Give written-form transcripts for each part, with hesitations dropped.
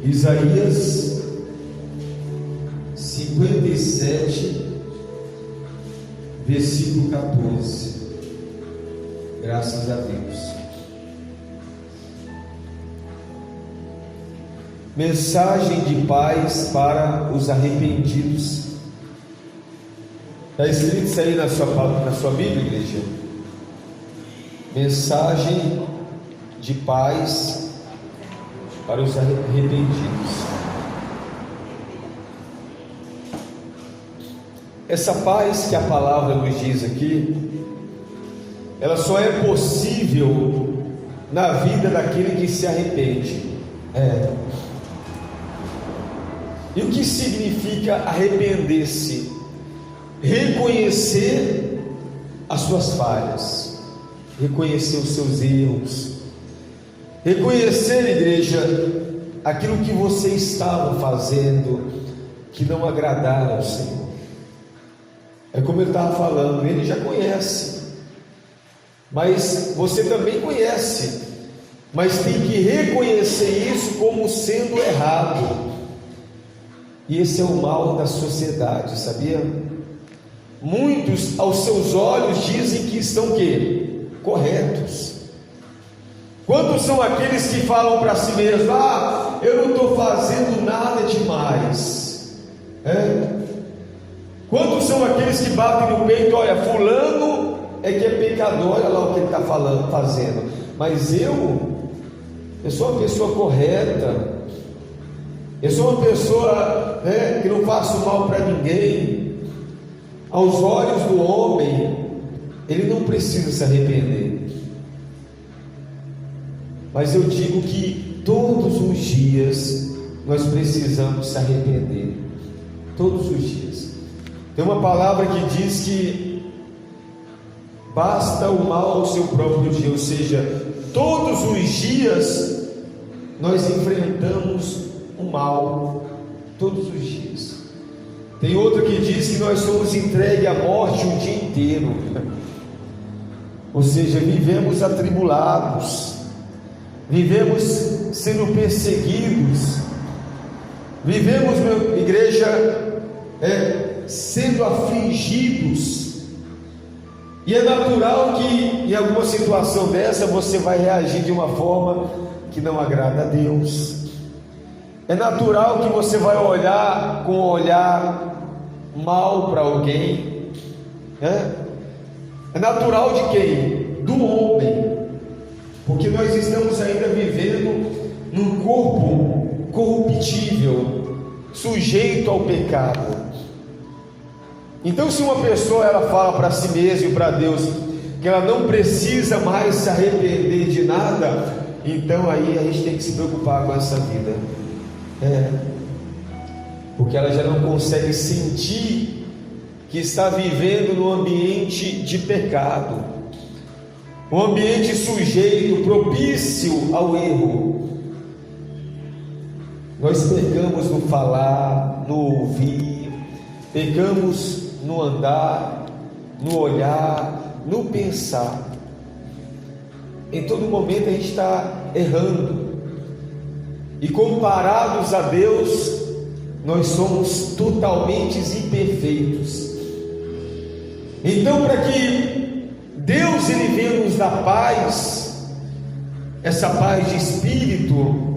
Isaías 57, versículo 14. Graças a Deus. Mensagem de paz para os arrependidos. Está escrito isso aí na sua Bíblia, igreja? Mensagem de paz para os arrependidos. Essa paz que a palavra nos diz aqui, ela só é possível na vida daquele que se arrepende. E o que significa arrepender-se? Reconhecer as suas falhas, reconhecer os seus erros, reconhecer, igreja, aquilo que você estava fazendo que não agradara ao Senhor. É como ele estava falando, ele já conhece, mas você também conhece, mas tem que reconhecer isso como sendo errado. E esse é o mal da sociedade, sabia? Muitos aos seus olhos dizem que estão o quê? Corretos. Quantos são aqueles que falam para si mesmos: eu não estou fazendo nada demais? Quantos são aqueles que batem no peito: olha, fulano é que é pecador, olha lá o que ele está fazendo, mas eu sou uma pessoa correta, eu sou uma pessoa que não faço mal para ninguém. Aos olhos do homem, ele não precisa se arrepender, mas eu digo que todos os dias nós precisamos se arrepender, todos os dias. Tem uma palavra que diz que basta o mal ao seu próprio dia, ou seja, todos os dias nós enfrentamos o mal, todos os dias. Tem outra que diz que nós somos entregues à morte o dia inteiro, ou seja, vivemos atribulados, vivemos sendo perseguidos, vivemos, igreja, sendo afligidos. E é natural que em alguma situação dessa você vai reagir de uma forma que não agrada a Deus. É natural que você vai olhar com um olhar mal para alguém. É natural de quem? Do homem, porque nós estamos ainda vivendo num corpo corruptível, sujeito ao pecado. Então, se uma pessoa ela fala para si mesma e para Deus que ela não precisa mais se arrepender de nada, então aí a gente tem que se preocupar com essa vida. Porque ela já não consegue sentir que está vivendo num ambiente de pecado, um ambiente sujeito, propício ao erro. Nós pecamos no falar, no ouvir, pecamos no andar, no olhar, no pensar. Em todo momento a gente está errando. E comparados a Deus, nós somos totalmente imperfeitos. Então, para que Deus ele venha nos dar paz, essa paz de espírito,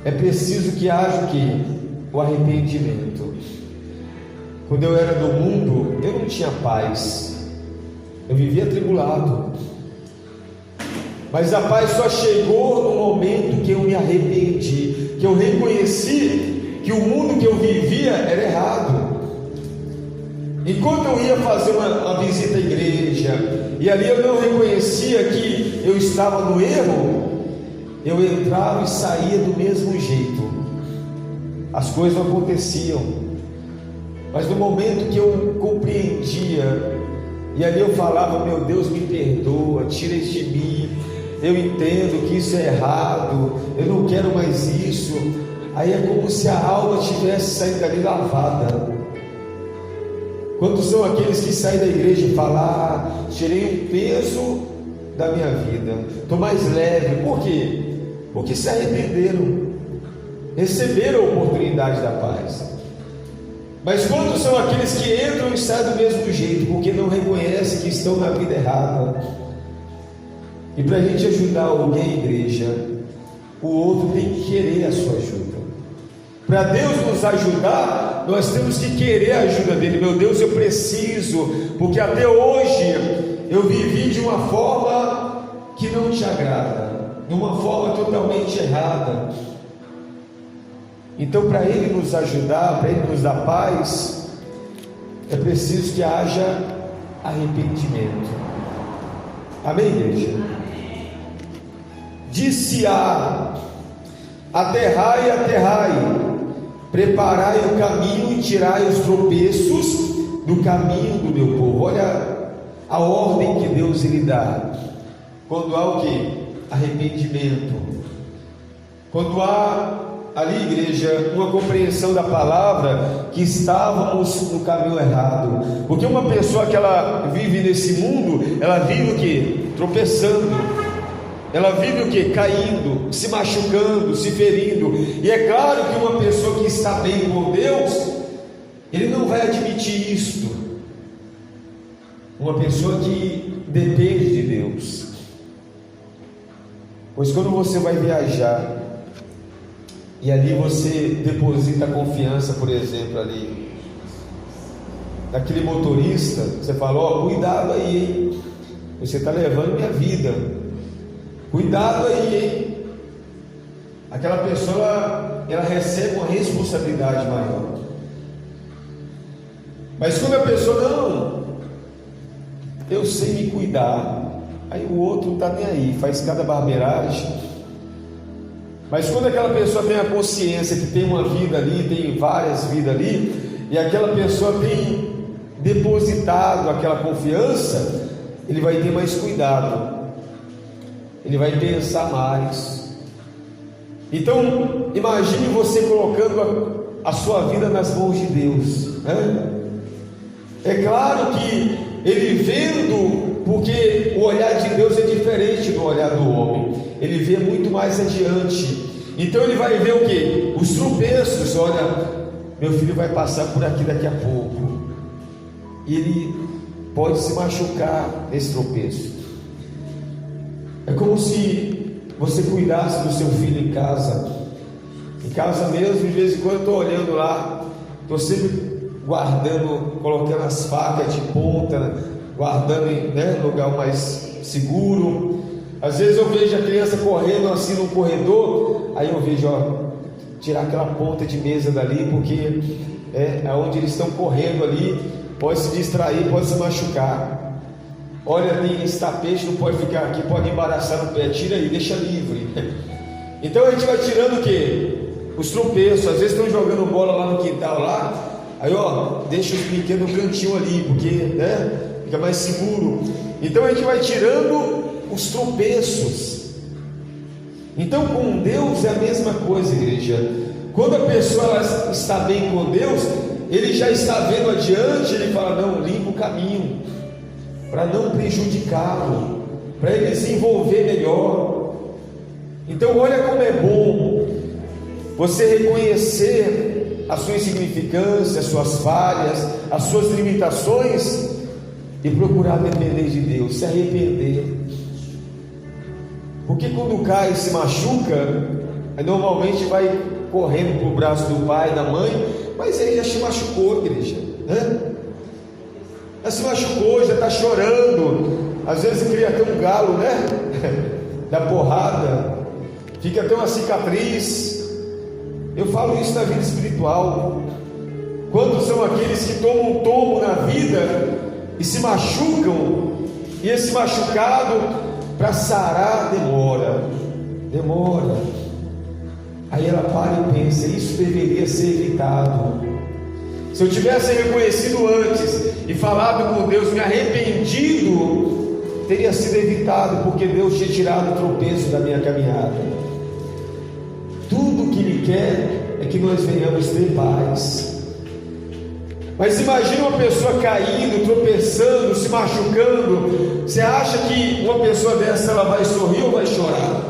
é preciso que haja o quê? O arrependimento. Quando eu era do mundo, eu não tinha paz, eu vivia atribulado. Mas a paz só chegou no momento que eu me arrependi, que eu reconheci que o mundo que eu vivia era errado. Enquanto eu ia fazer uma visita à igreja, e ali eu não reconhecia que eu estava no erro, eu entrava e saía do mesmo jeito, as coisas não aconteciam. Mas no momento que eu compreendia, e ali eu falava: meu Deus, me perdoa, tira isso de mim, eu entendo que isso é errado, eu não quero mais isso. Aí é como se a alma tivesse saído dali lavada. Quantos são aqueles que saem da igreja e falam: tirei um peso da minha vida, estou mais leve? Por quê? Porque se arrependeram. receber a oportunidade da paz. Mas quantos são aqueles que entram e saem do mesmo jeito, porque não reconhecem que estão na vida errada? E para a gente ajudar alguém, igreja, o outro tem que querer a sua ajuda. Para Deus nos ajudar, nós temos que querer a ajuda dele. Meu Deus, eu preciso, porque até hoje eu vivi de uma forma que não te agrada, de uma forma totalmente errada. Então, para Ele nos ajudar, para Ele nos dar paz, é preciso que haja arrependimento. Amém, igreja? Disse-a: aterrai, aterrai, preparai o caminho e tirai os tropeços do caminho do meu povo. Olha a ordem que Deus lhe dá. Quando há o que? Arrependimento. Quando há ali, igreja, uma compreensão da palavra que estávamos no caminho errado. Porque uma pessoa que ela vive nesse mundo, ela vive o que? Tropeçando. Ela vive o que? Caindo, se machucando, se ferindo. E é claro que uma pessoa que está bem com Deus, ele não vai admitir isto. Uma pessoa que depende de Deus. Pois quando você vai viajar e ali você deposita a confiança, por exemplo, ali daquele motorista, você fala: ó, cuidado aí, hein? Você está levando minha vida. Cuidado aí, hein? Aquela pessoa, ela recebe uma responsabilidade maior. Mas quando a pessoa, não, eu sei me cuidar, aí o outro não está nem aí, faz cada barbeiragem. Mas quando aquela pessoa tem a consciência que tem uma vida ali, tem várias vidas ali, e aquela pessoa tem depositado aquela confiança, ele vai ter mais cuidado. Ele vai pensar mais. Então, imagine você colocando a sua vida nas mãos de Deus, né? É claro que ele vendo, porque o olhar de Deus é diferente do olhar do homem. Ele vê muito mais adiante. Então ele vai ver o que? Os tropeços. Olha, meu filho vai passar por aqui daqui a pouco. E ele pode se machucar nesse tropeço. É como se você cuidasse do seu filho em casa. Em casa mesmo, de vez em quando eu estou olhando lá, estou sempre guardando, colocando as facas de ponta, guardando em lugar mais seguro. Às vezes eu vejo a criança correndo assim no corredor, aí eu vejo, tirar aquela ponta de mesa dali, porque é onde eles estão correndo ali, pode se distrair, pode se machucar. Olha, tem esse tapete, não pode ficar aqui, pode embaraçar no pé, tira aí, deixa livre. Então a gente vai tirando o que? Os tropeços. Às vezes estão jogando bola lá no quintal lá, aí deixa os brinquedos no cantinho ali, porque fica mais seguro. Então a gente vai tirando os tropeços. Então com Deus é a mesma coisa, igreja. Quando a pessoa está bem com Deus, ele já está vendo adiante, ele fala: não, limpa o caminho, para não prejudicá-lo, para ele desenvolver melhor. Então olha como é bom você reconhecer a sua insignificância, as suas falhas, as suas limitações, e procurar depender de Deus, se arrepender. Porque quando cai e se machuca, normalmente vai correndo para o braço do pai, da mãe, mas ele já se machucou, igreja, né? Já se machucou, já está chorando. Às vezes cria até um galo, né? Da porrada, fica até uma cicatriz. Eu falo isso na vida espiritual. Quando são aqueles que tomam um tombo na vida e se machucam, e esse machucado, para sarar, demora. Aí ela para e pensa: isso deveria ser evitado. Se eu tivesse reconhecido antes e falado com Deus, me arrependido, teria sido evitado, porque Deus tinha tirado o tropeço da minha caminhada. Tudo que Ele quer é que nós venhamos ter paz. Mas imagine uma pessoa caindo, tropeçando, se machucando. Você acha que uma pessoa dessa ela vai sorrir ou vai chorar?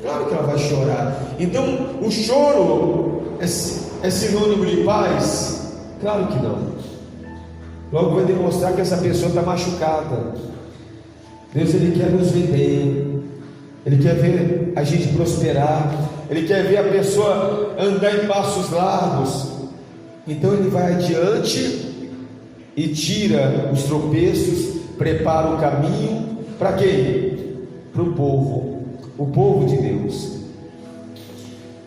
Claro claro que ela vai chorar. Então, o choro é sinônimo de paz? Claro que não. Logo vai demonstrar que essa pessoa está machucada. Deus, Ele quer nos ver bem, Ele quer ver a gente prosperar, Ele quer ver a pessoa andar em passos largos. Então Ele vai adiante e tira os tropeços, prepara o caminho para quem? Para o povo de Deus.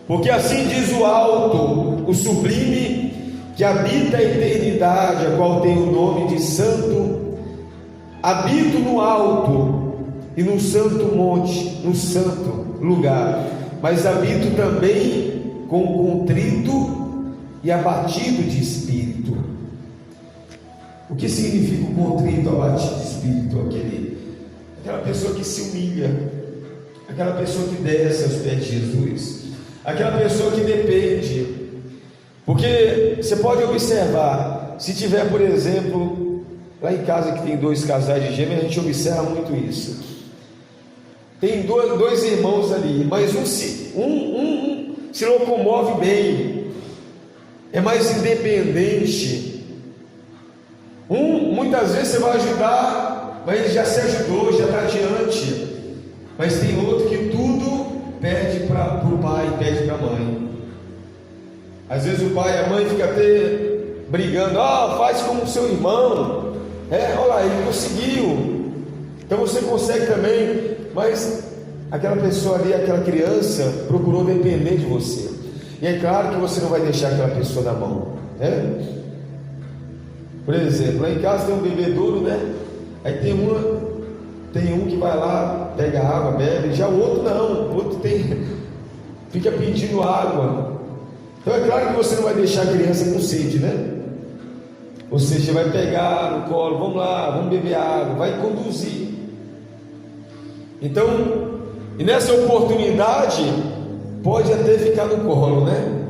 Porque assim diz o alto, o sublime, que habita a eternidade, a qual tem o nome de santo. Habito no alto e no santo monte, no santo lugar, mas habito também com o contrito e abatido de espírito. O que significa o contrito, abatido de espírito? Aquela pessoa que se humilha, aquela pessoa que desce aos pés de Jesus, aquela pessoa que depende. Porque você pode observar, se tiver, por exemplo, lá em casa que tem 2 casais de gêmeos, a gente observa muito isso. Tem dois irmãos ali, mas um se locomove bem, é mais independente. Muitas vezes você vai ajudar, mas ele já se ajudou, já está adiante. Mas tem outro que tudo pede para o pai, pede para a mãe. Às vezes o pai e a mãe ficam até brigando, faz como o seu irmão, olha lá, ele conseguiu, então você consegue também. Mas aquela pessoa ali, aquela criança, procurou depender de você, e é claro que você não vai deixar aquela pessoa na mão, né? Por exemplo, lá em casa tem um bebedouro, né? Aí tem um que vai lá, pega água, bebe, já o outro não, o outro fica pedindo água. Então é claro que você não vai deixar a criança com sede, né? Ou seja, vai pegar no colo, vamos lá, vamos beber água, vai conduzir. Então, e nessa oportunidade, pode até ficar no colo, né?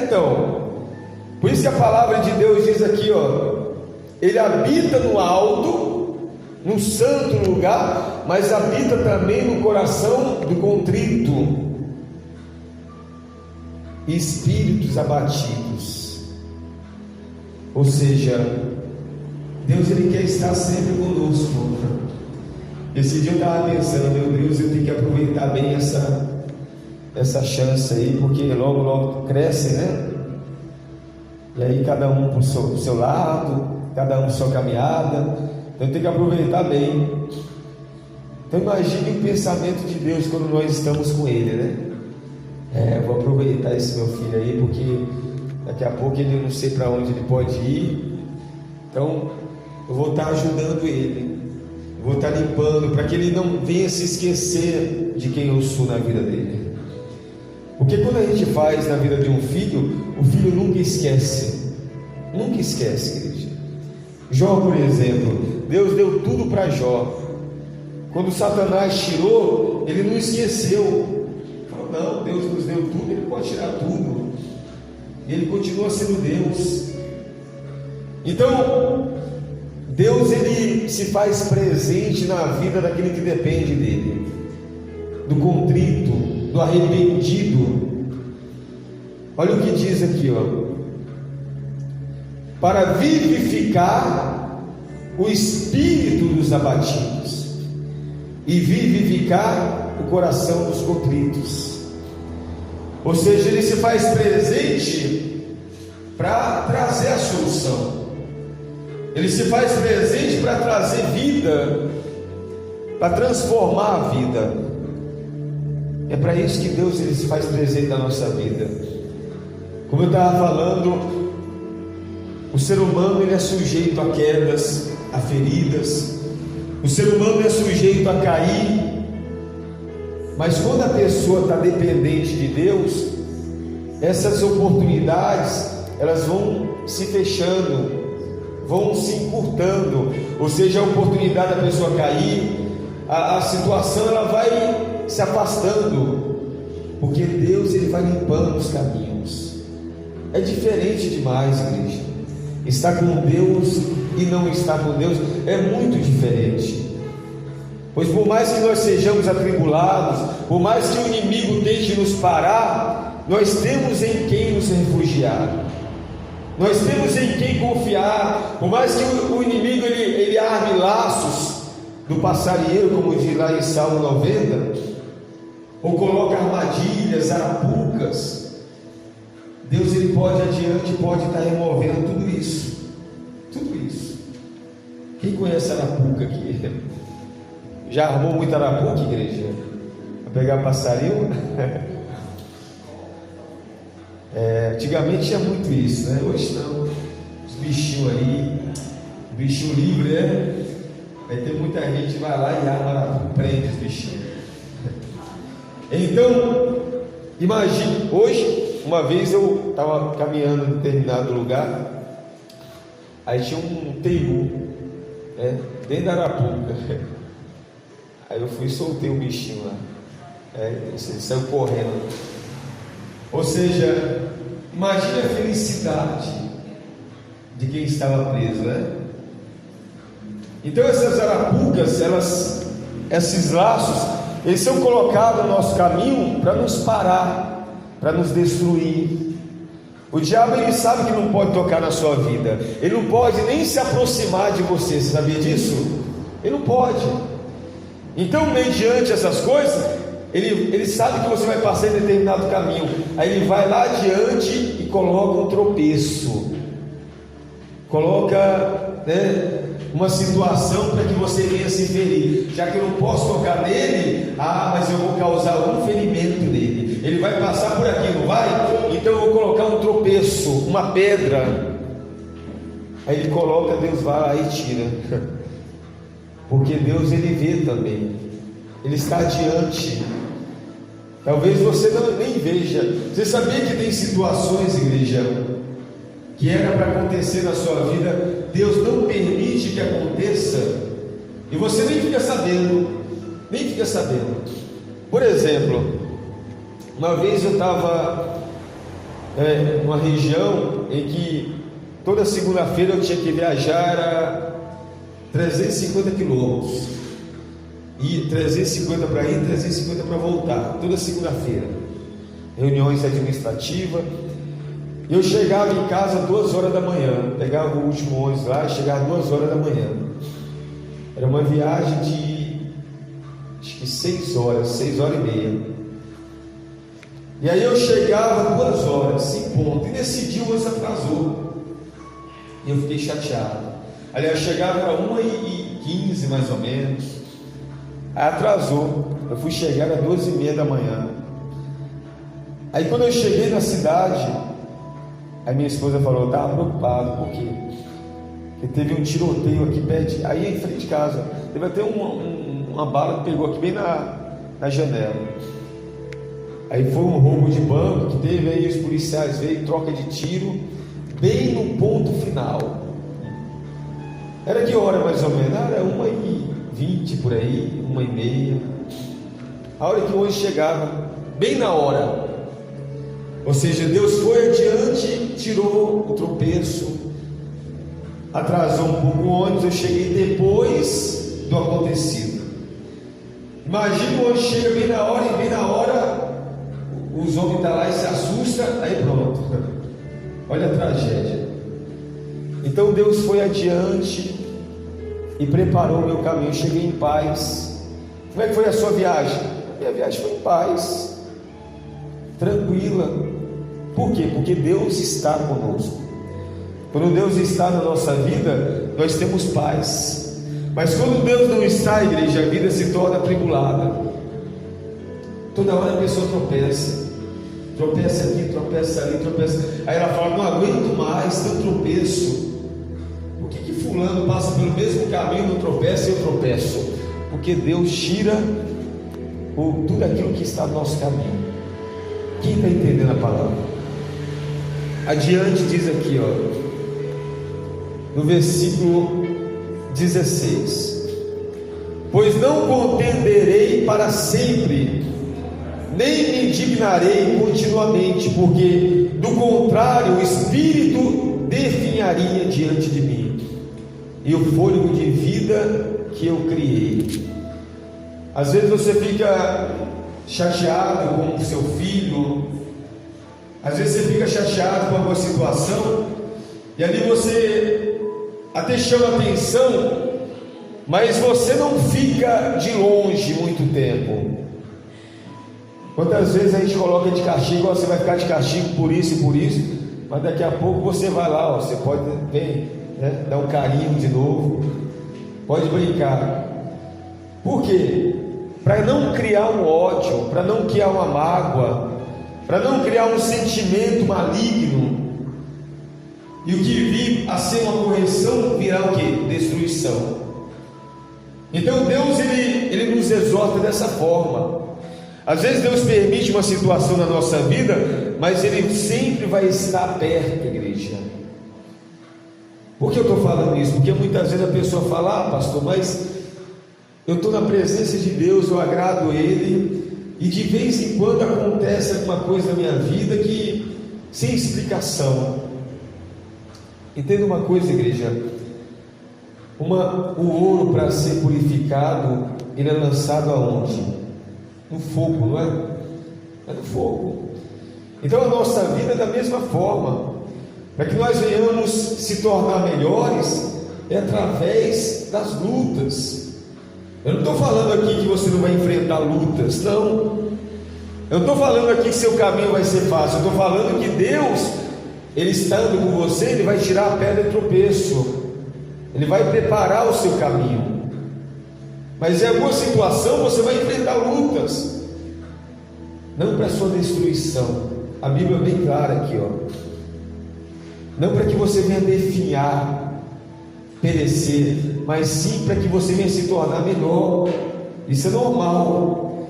Então, por isso que a palavra de Deus diz aqui, Ele habita no alto, no santo lugar, mas habita também no coração do contrito, e espíritos abatidos. Ou seja, Deus, Ele quer estar sempre conosco. Esse dia eu estava pensando, meu Deus, eu tenho que aproveitar bem essa chance aí, porque logo cresce, né? E aí cada um para o seu lado, cada um para sua caminhada. Então eu tenho que aproveitar bem. Então imagine o pensamento de Deus quando nós estamos com Ele, né? Vou aproveitar esse meu filho aí, porque daqui a pouco ele não sei para onde ele pode ir. Então eu vou estar ajudando ele, vou estar limpando, para que ele não venha se esquecer de quem eu sou na vida dele. Porque quando a gente faz na vida de um filho, o filho nunca esquece, igreja. Jó, por exemplo, Deus deu tudo para Jó. Quando Satanás tirou, ele não esqueceu. Não, Deus nos deu tudo, Ele pode tirar tudo, Ele continua sendo Deus. Então Deus, Ele se faz presente na vida daquele que depende dEle, do contrito, do arrependido. Olha o que diz aqui, para vivificar o espírito dos abatidos e vivificar o coração dos contritos. Ou seja, Ele se faz presente para trazer a solução, Ele se faz presente para trazer vida, para transformar a vida. É para isso que Deus, Ele se faz presente na nossa vida. Como eu estava falando, o ser humano, ele é sujeito a quedas, a feridas, o ser humano é sujeito a cair. Mas quando a pessoa está dependente de Deus, essas oportunidades, elas vão se fechando, vão se encurtando. Ou seja, a oportunidade da pessoa cair, a situação, ela vai se afastando, porque Deus, Ele vai limpando os caminhos. É diferente demais, igreja. Estar com Deus e não estar com Deus é muito diferente. Pois por mais que nós sejamos atribulados, por mais que o inimigo tente nos parar, nós temos em quem nos refugiar, nós temos em quem confiar. Por mais que o inimigo ele arme laços do passarinheiro, como diz lá em Salmo 90, ou coloca armadilhas, arapucas, Deus ele pode adiante, pode estar removendo tudo isso. Quem conhece arapuca aqui? Já armou muita arapuca, igreja? Para pegar passarinho? Antigamente tinha muito isso, né? Hoje não. Os bichinhos aí, bichinho livre, né? Vai ter muita gente que vai lá e arma arapuca, prende os bichinhos. Então, imagine, hoje, uma vez eu estava caminhando em determinado lugar, aí tinha um teru, dentro da arapuca. Aí eu fui e soltei o bichinho lá, ele saiu correndo. Ou seja, imagine a felicidade de quem estava preso, né? Então essas arapucas, esses laços, eles são colocados no nosso caminho para nos parar, para nos destruir. O diabo ele sabe que não pode tocar na sua vida, ele não pode nem se aproximar de você. Você sabia disso? Ele não pode. Então, mediante essas coisas, ele sabe que você vai passar em determinado caminho, aí ele vai lá adiante e coloca um tropeço, coloca, uma situação para que você venha se ferir. Já que eu não posso tocar nele, mas eu vou causar um ferimento nele. Ele vai passar por aqui, não vai? Então eu vou colocar um tropeço, uma pedra. Aí ele coloca, Deus vai lá e tira. Porque Deus ele vê também, ele está adiante. Talvez você nem veja. Você sabia que tem situações, igreja, que era para acontecer na sua vida, Deus não permite que aconteça, e você nem fica sabendo. Por exemplo, uma vez eu estava numa região em que toda segunda-feira eu tinha que viajar 350 quilômetros, e 350 para ir, 350 para voltar, toda segunda-feira, reuniões administrativas. Eu chegava em casa 2 horas da manhã, pegava o último ônibus lá e chegava 2 horas da manhã. Era uma viagem de acho que 6 horas e meia. E aí eu chegava 2 horas em ponto, e nesse dia o ônibus atrasou, e eu fiquei chateado. Aliás, eu chegava a 1h15 mais ou menos, aí atrasou, eu fui chegar às 2h30 da manhã. Aí quando eu cheguei na cidade, aí minha esposa falou, eu estava preocupado, por quê? Porque teve um tiroteio aqui perto, aí em frente de casa, teve até uma bala que pegou aqui bem na janela. Aí foi um roubo de banco que teve, aí os policiais veio, troca de tiro, bem no ponto final. Era que hora mais ou menos? Era 1h20 por aí, 1h30. A hora que o ônibus chegava, bem na hora. Ou seja, Deus foi adiante, tirou o tropeço, atrasou um pouco o ônibus, eu cheguei depois do acontecido. Imagina o ônibus chega bem na hora, e bem na hora os homens estão lá e se assustam, aí pronto. Olha a tragédia. Então Deus foi adiante e preparou o meu caminho. Eu cheguei em paz. Como é que foi a sua viagem? Minha viagem foi em paz, tranquila. Por quê? Porque Deus está conosco. Quando Deus está na nossa vida, nós temos paz. Mas quando Deus não está, igreja, a vida se torna atribulada. Toda hora a pessoa tropeça aqui, tropeça ali, tropeça. Aí ela fala, não aguento mais, tem um tropeço. Por que fulano passa pelo mesmo caminho, não tropeça e eu tropeço? Porque Deus tira tudo aquilo que está no nosso caminho. Quem está entendendo a palavra? Adiante diz aqui, no versículo 16: pois não contenderei para sempre, nem me indignarei continuamente, porque do contrário o Espírito definharia diante de mim, e o fôlego de vida que eu criei. Às vezes você fica chateado com o seu filho, às vezes você fica chateado com alguma situação, e ali você até chama atenção, mas você não fica de longe muito tempo. Quantas vezes a gente coloca de castigo, você vai ficar de castigo por isso e por isso, mas daqui a pouco você vai lá, você pode dar um carinho de novo, pode brincar. Por quê? Para não criar um ódio, para não criar uma mágoa, para não criar um sentimento maligno, e o que vir a ser uma correção virá o quê? Destruição. Então Deus ele nos exorta dessa forma. Às vezes Deus permite uma situação na nossa vida, mas Ele sempre vai estar perto, igreja. Por que eu estou falando isso? Porque muitas vezes a pessoa fala: pastor, mas eu estou na presença de Deus, eu agrado Ele, e de vez em quando acontece alguma coisa na minha vida que sem explicação. Entenda uma coisa, igreja: o ouro, para ser purificado, ele é lançado aonde? No fogo, não é? É no fogo. Então a nossa vida é da mesma forma. Para que nós venhamos se tornar melhores, é através das lutas. Eu não estou falando aqui que você não vai enfrentar lutas, não. Eu não estou falando aqui que seu caminho vai ser fácil. Eu estou falando que Deus, Ele estando com você, Ele vai tirar a pedra de tropeço, Ele vai preparar o seu caminho. Mas em alguma situação você vai enfrentar lutas, não para sua destruição. A Bíblia é bem clara aqui, ó. Não para que você venha definhar, perecer, mas sim para que você venha se tornar melhor. Isso é normal.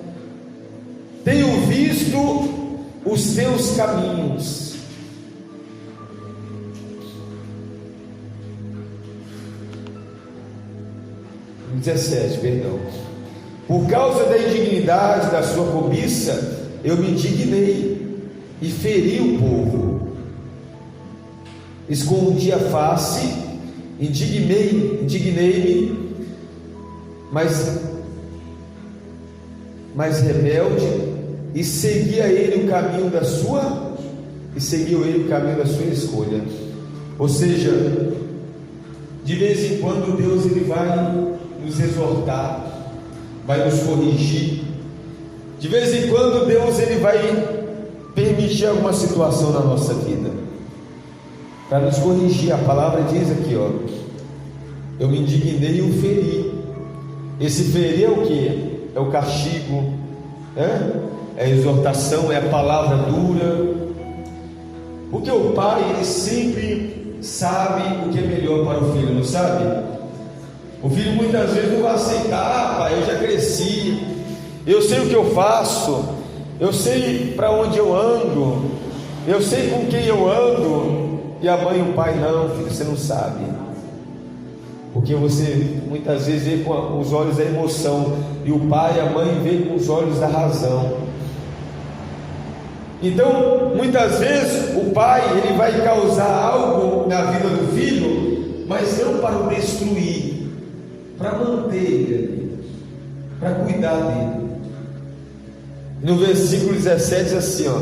Tenho visto os seus caminhos. Perdão. Por causa da indignidade da sua cobiça, eu me indignei e feri o povo. Escondi a face, indignei-me, mas rebelde, e seguia ele o caminho da sua escolha. Ou seja, de vez em quando Deus ele vai nos exortar, vai nos corrigir. De vez em quando Deus ele vai permitir alguma situação na nossa vida para nos corrigir. A palavra diz aqui, ó: eu me indignei e o feri. Esse ferir é o que? É o castigo, é a exortação, é a palavra dura. Porque o pai ele sempre sabe o que é melhor para o filho, não sabe? O filho muitas vezes não vai aceitar: pai, eu já cresci, eu sei o que eu faço, eu sei para onde eu ando, eu sei com quem eu ando. E a mãe e o pai: não, filho, você não sabe, porque você muitas vezes vê com os olhos da emoção, e o pai e a mãe vê com os olhos da razão. Então muitas vezes o pai ele vai causar algo na vida do filho, mas não para o destruir, para manter ele, para cuidar dele. No versículo 17 diz assim, ó,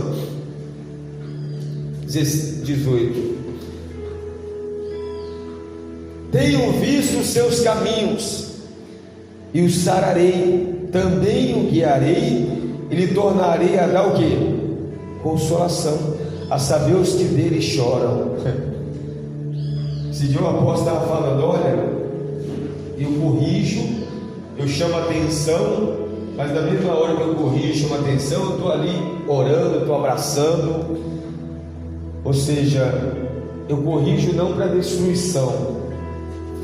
18: tenho visto os seus caminhos e o sararei, também o guiarei e lhe tornarei a dar o que? Consolação, a saber os que dele choram. Esse dia o apóstolo estava falando: olha, eu corrijo, eu chamo atenção, mas na mesma hora que eu corrijo, chamo atenção, eu estou ali orando, eu estou abraçando. Ou seja, eu corrijo não para destruição,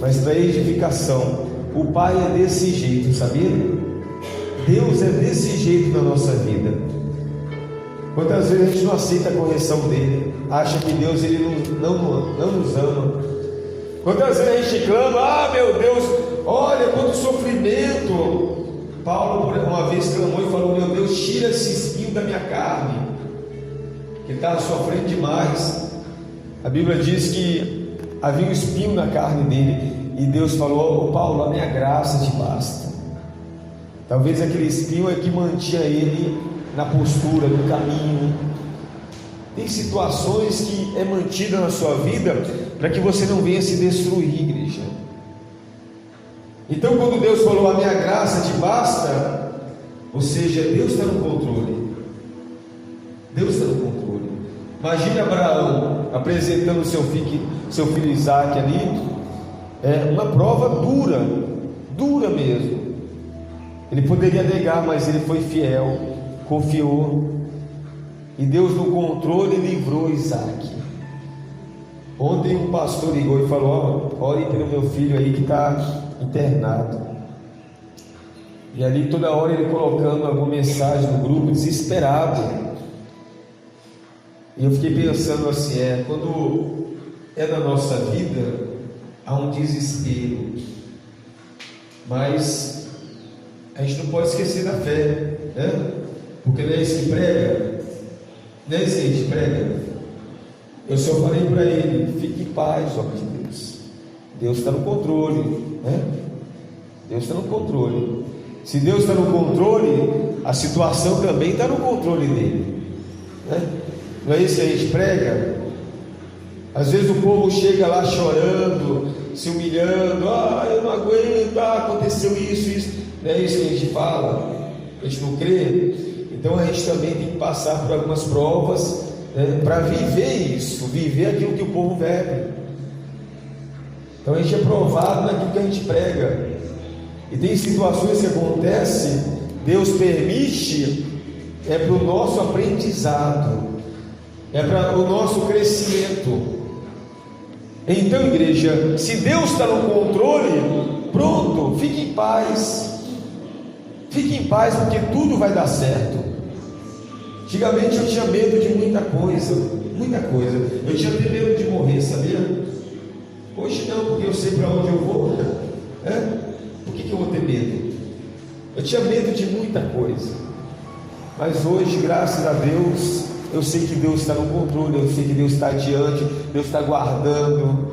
mas para edificação. O pai é desse jeito, sabia? Deus é desse jeito na nossa vida. Quantas vezes a gente não aceita a correção dele, acha que Deus ele não nos ama. Quantas vezes a gente clama: ah, meu Deus, olha quanto sofrimento. Paulo uma vez clamou e falou: meu Deus, tira esse espinho da minha carne, que está sofrendo demais. A Bíblia diz que havia um espinho na carne dele, e Deus falou: oh, Paulo, a minha graça te basta. Talvez aquele espinho é que mantinha ele na postura, no caminho. Tem situações que é mantida na sua vida para que você não venha se destruir, igreja. Então, quando Deus falou, a minha graça te basta, ou seja, Deus está no controle. Deus está no controle. Imagine Abraão apresentando seu filho Isaac ali, uma prova dura mesmo. Ele poderia negar, mas ele foi fiel, confiou, e Deus no controle livrou Isaac. Ontem um pastor ligou e falou: ore pelo meu filho aí que está internado. E ali toda hora ele colocando alguma mensagem no grupo, desesperado. E eu fiquei pensando assim, quando é na nossa vida, há um desespero, mas a gente não pode esquecer da fé, né? Porque não é isso que prega, não é isso que a gente prega. Eu só falei para ele: fique em paz, homem de Deus. Deus está no controle, né? Deus está no controle. Se Deus está no controle, a situação também está no controle dele, né? Não é isso que a gente prega? Às vezes o povo chega lá chorando, se humilhando: eu não aguento, aconteceu isso. Não é isso que a gente fala? A gente não crê? Então a gente também tem que passar por algumas provas, né, para viver isso, viver aquilo que o povo vive. Então a gente é provado naquilo que a gente prega. E tem situações que acontecem, Deus permite, para o nosso aprendizado, para o nosso crescimento. Então, igreja, se Deus está no controle, pronto, fique em paz. Fique em paz, porque tudo vai dar certo. Antigamente eu tinha medo de muita coisa. Eu tinha até medo de morrer, sabia? Hoje não, porque eu sei para onde eu vou. Por que eu vou ter medo? Eu tinha medo de muita coisa, mas hoje, graças a Deus, eu sei que Deus está no controle, eu sei que Deus está adiante, Deus está guardando.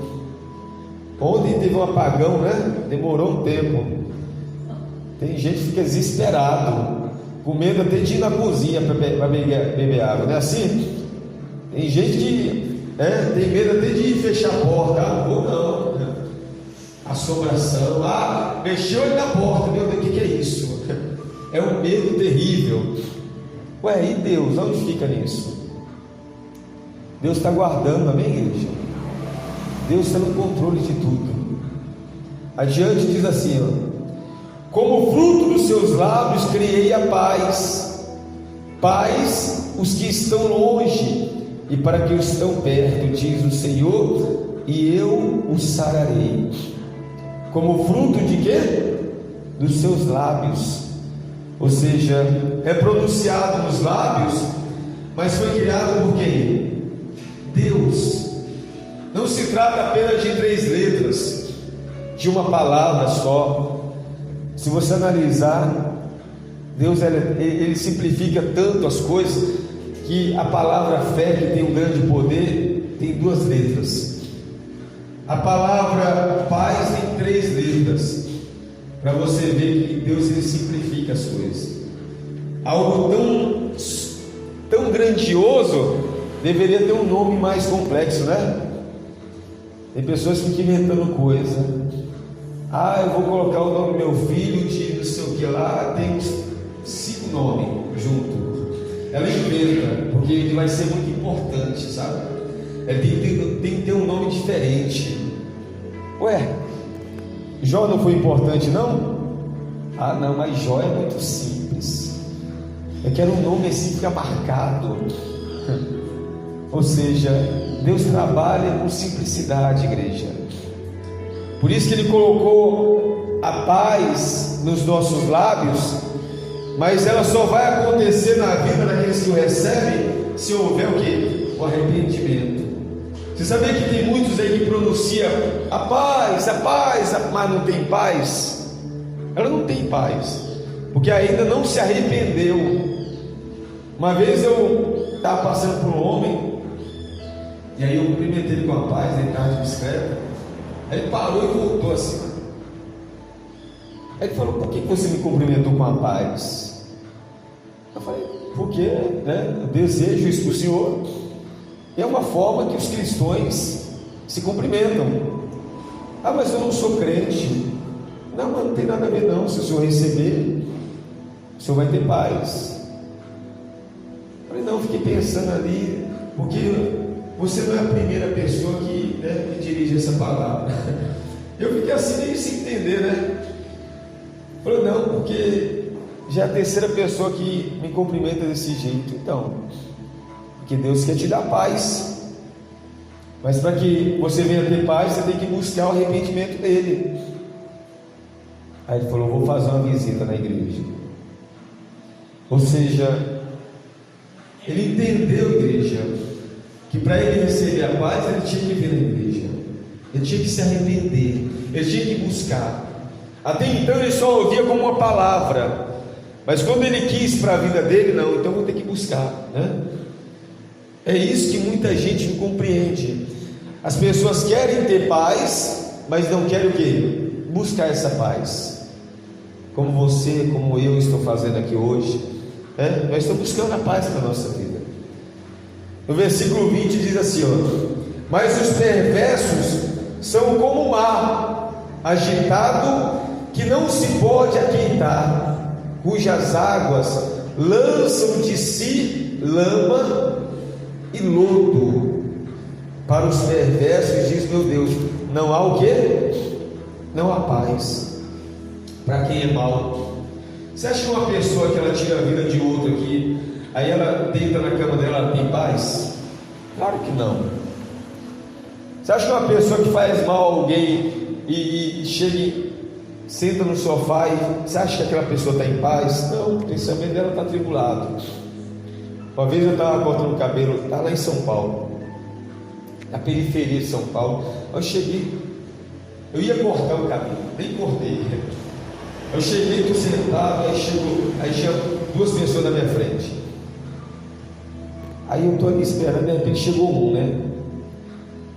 Ontem teve um apagão, né? Demorou um tempo. Tem gente que fica desesperado, com medo até de ir na cozinha para beber água, não é assim? Tem gente que tem medo até de fechar a porta. Ou não, assombração, mexeu ele na porta, meu Deus, o que é isso? É um medo terrível. E Deus, onde fica nisso? Deus está guardando, amém, igreja? Deus está no controle de tudo. Adiante diz assim, como fruto dos seus lábios criei a paz, os que estão longe, e para que os estão perto, diz o Senhor, e eu os sararei. Como fruto de quê? Dos seus lábios. Ou seja, é pronunciado nos lábios, mas foi criado por quem? Deus. Não se trata apenas de 3 letras, de uma palavra só. Se você analisar, Deus ele simplifica tanto as coisas, que a palavra fé, que tem um grande poder, tem 2 letras. A palavra paz tem 3 letras, para você ver que Deus ele simplifica as coisas. Algo tão grandioso deveria ter um nome mais complexo, né? Tem pessoas que ficam inventando coisa. Eu vou colocar o nome do meu filho de não sei o que lá, tem uns 5 nomes junto. Ela inventa, porque ele vai ser muito importante, sabe? Tem que ter um nome diferente. Jó não foi importante, não? Não, mas Jó é muito simples. Eu quero um nome assim, fica marcado. Ou seja, Deus trabalha com simplicidade, igreja. Por isso que Ele colocou a paz nos nossos lábios, mas ela só vai acontecer na vida daqueles que o recebem, se houver o quê? O arrependimento. Você sabia que tem muitos aí que pronunciam a paz, mas não tem paz? Ela não tem paz, porque ainda não se arrependeu. Uma vez eu estava passando por um homem, e aí eu cumprimentei ele com a paz, ele estava de bicicleta. Aí ele parou e voltou assim. Aí ele falou: por que você me cumprimentou com a paz? Eu falei: porque, né, eu desejo isso para o Senhor. É uma forma que os cristãos se cumprimentam. Ah, mas eu não sou crente. Não, mas não tem nada a ver não. Se o Senhor receber, o Senhor vai ter paz. Eu falei: não, fiquei pensando ali, porque você não é a primeira pessoa que, né, me dirige essa palavra. Eu fiquei assim meio sem entender, né? Eu falei: não, porque já é a terceira pessoa que me cumprimenta desse jeito. Então, que Deus quer te dar paz, mas para que você venha ter paz, você tem que buscar o arrependimento dele. Aí ele falou: vou fazer uma visita na igreja. Ou seja, ele entendeu, igreja, que para ele receber a paz, ele tinha que vir na igreja, ele tinha que se arrepender, ele tinha que buscar. Até então ele só ouvia como uma palavra, mas quando ele quis para a vida dele, não, então vou ter que buscar, né? É isso que muita gente não compreende. As pessoas querem ter paz, mas não querem o quê? Buscar essa paz. Como você, como eu estou fazendo aqui hoje, né? Nós estamos buscando a paz para a nossa vida. No versículo 20 diz assim, ó: mas os perversos são como o mar agitado, que não se pode aquietar, cujas águas lançam de si lama e lodo. Para os perversos, diz meu Deus, não há o quê? Não há paz. Para quem é mau. Você acha que uma pessoa que ela tira a vida de outra aqui, aí ela deita na cama dela, ela tem paz? Claro que não. Você acha que uma pessoa que faz mal a alguém e chega, senta no sofá, e você acha que aquela pessoa está em paz? Não, o pensamento dela está atribulado. Uma vez eu estava cortando o cabelo, estava lá em São Paulo, na periferia de São Paulo. Eu cheguei, eu ia cortar o cabelo, nem cortei. Eu cheguei, estou sentado, aí tinha duas pessoas na minha frente. Aí eu estou ali esperando, de repente chegou um, né?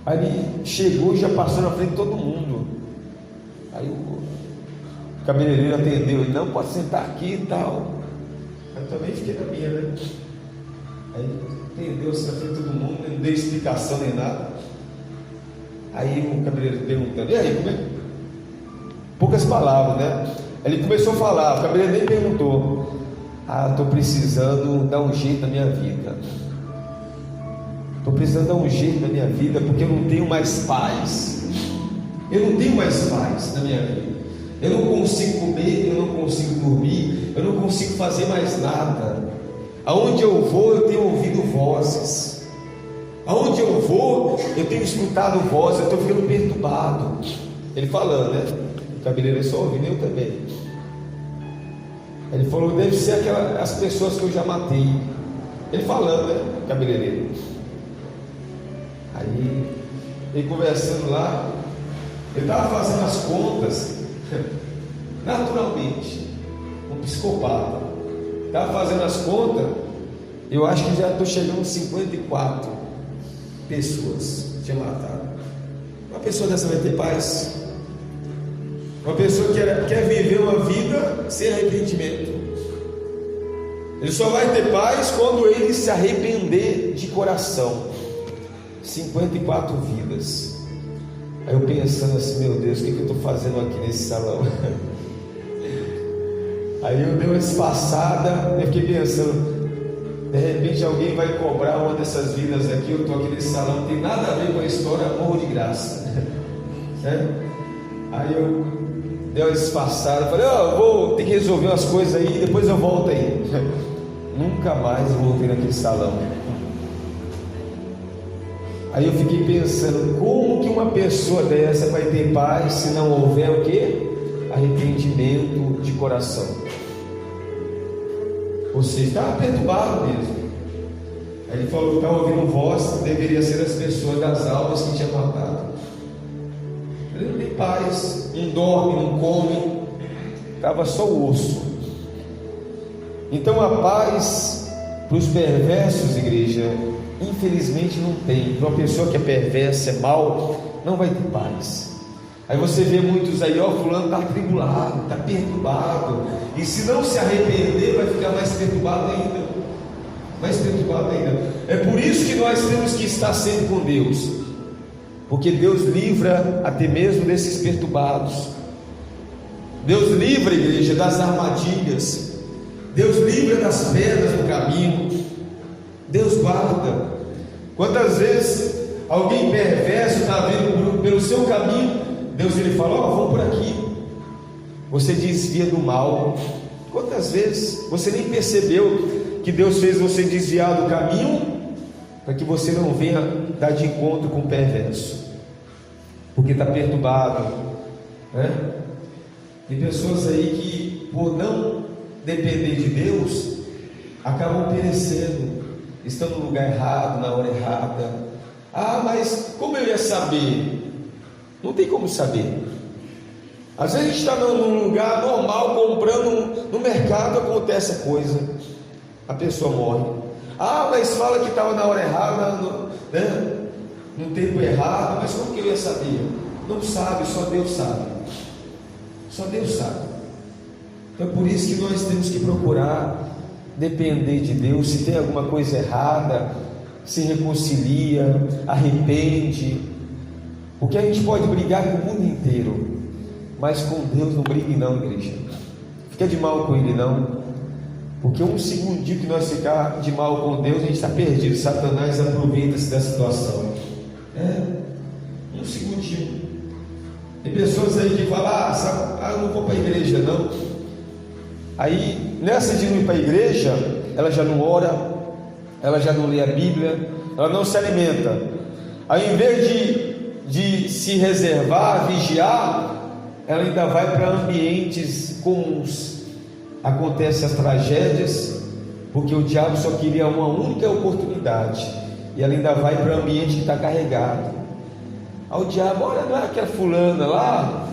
Aí ele chegou e já passou na frente de todo mundo. Aí o cabeleireiro atendeu, ele: não, pode sentar aqui e tal. Eu também fiquei na minha, né? Aí entendeu, se na frente de todo mundo, não deu explicação nem nada. Aí o cabeleireiro perguntando: e aí, como é? Poucas palavras, né? Ele começou a falar, o cabeleireiro nem perguntou: ah, estou precisando dar um jeito na minha vida. Estou precisando dar um jeito na minha vida, porque eu não tenho mais paz. Eu não tenho mais paz na minha vida. Eu não consigo comer, eu não consigo dormir, eu não consigo fazer mais nada. Aonde eu vou, eu tenho ouvido vozes. Aonde eu vou, eu tenho escutado vozes, eu estou ficando perturbado. Ele falando, né? O cabeleireiro só ouvindo, eu também. Ele falou: deve ser as pessoas que eu já matei. Ele falando, né? O cabeleireiro. Aí, ele conversando lá, ele estava fazendo as contas, naturalmente, um psicopata. Estava fazendo as contas, eu acho que já estou chegando a 54 pessoas que tinha matado. Uma pessoa dessa vai ter paz? Uma pessoa que quer viver uma vida sem arrependimento, ele só vai ter paz quando ele se arrepender de coração. 54 vidas. Aí eu pensando assim: meu Deus, o que eu estou fazendo aqui nesse salão? Aí eu dei uma espaçada, eu fiquei pensando: de repente alguém vai cobrar uma dessas vidas aqui. Eu estou aqui nesse salão, não tem nada a ver com a história, morro de graça. Aí eu dei uma espaçada, falei: eu vou ter que resolver umas coisas aí, depois eu volto aí. Nunca mais eu voltei naquele salão. Aí eu fiquei pensando: como que uma pessoa dessa vai ter paz se não houver o quê? Arrependimento de coração. Você estava perturbado mesmo. Aí ele falou que estava ouvindo voz, deveria ser as pessoas das almas que tinham matado. Ele não tem paz, não dorme, não come, estava só o osso. Então a paz para os perversos, igreja, infelizmente não tem. Para uma pessoa que é perversa, é mal, não vai ter paz. Aí você vê muitos aí, ó, fulano está atribulado, está perturbado, e se não se arrepender, vai ficar mais perturbado ainda. Mais perturbado ainda. É por isso que nós temos que estar sempre com Deus, porque Deus livra até mesmo desses perturbados. Deus livra, igreja, das armadilhas. Deus livra das pedras do caminho. Deus guarda. Quantas vezes alguém perverso está vindo pelo seu caminho, Deus ele fala, ó, vamos por aqui. Você desvia do mal. Quantas vezes você nem percebeu que Deus fez você desviar do caminho, para que você não venha dar de encontro com o perverso, porque está perturbado, né? Tem pessoas aí que, por não depender de Deus, acabam perecendo, estão no lugar errado, na hora errada. Ah, mas como eu ia saber? Não tem como saber. Às vezes a gente está num lugar normal, comprando no mercado, acontece a coisa, a pessoa morre. Ah, mas fala que estava na hora errada, né? No tempo errado, mas como que eu ia saber? Não sabe, só Deus sabe. Só Deus sabe. Então é por isso que nós temos que procurar depender de Deus. Se tem alguma coisa errada, se reconcilia, arrepende, porque a gente pode brigar com o mundo inteiro, mas com Deus não brigue não, igreja. Fica de mal com Ele não, porque um segundinho que nós ficar de mal com Deus, a gente está perdido. Satanás aproveita-se da situação. Um segundinho. Tem pessoas aí que falam, eu não vou para a igreja não. Aí nessa de não ir para a igreja, ela já não ora, ela já não lê a Bíblia, ela não se alimenta. Aí em vez de se reservar, vigiar, ela ainda vai para ambientes comuns. Acontecem as tragédias, porque o diabo só queria uma única oportunidade, e ela ainda vai para um ambiente que está carregado. Aí o diabo, olha, não é aquela fulana lá,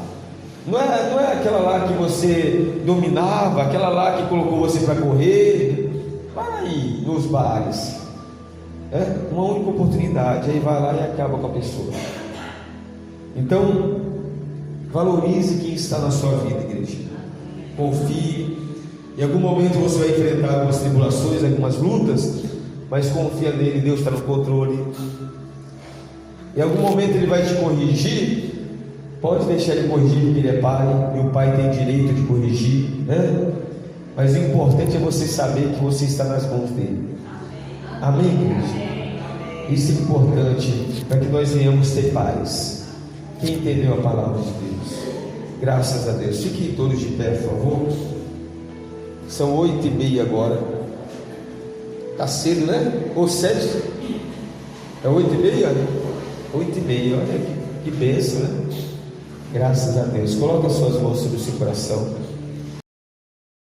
não é aquela lá que você dominava, aquela lá que colocou você para correr, vai aí nos bares, uma única oportunidade, aí vai lá e acaba com a pessoa. Então, valorize quem está na sua vida, igreja. Confie. Em algum momento você vai enfrentar algumas tribulações, algumas lutas, mas confia nele, Deus está no controle. Em algum momento ele vai te corrigir, pode deixar ele corrigir, porque ele é pai, e o pai tem direito de corrigir, né? Mas o importante é você saber que você está nas mãos dele. Amém, igreja? Isso é importante para que nós venhamos ter paz. Quem entendeu a palavra de Deus? Graças a Deus. Fiquem todos de pé, por favor. São 8h30 agora. Está cedo, né? Ou 7? É 8h30? 8h30, olha que bênção, né? Graças a Deus. Coloque as suas mãos sobre o seu coração.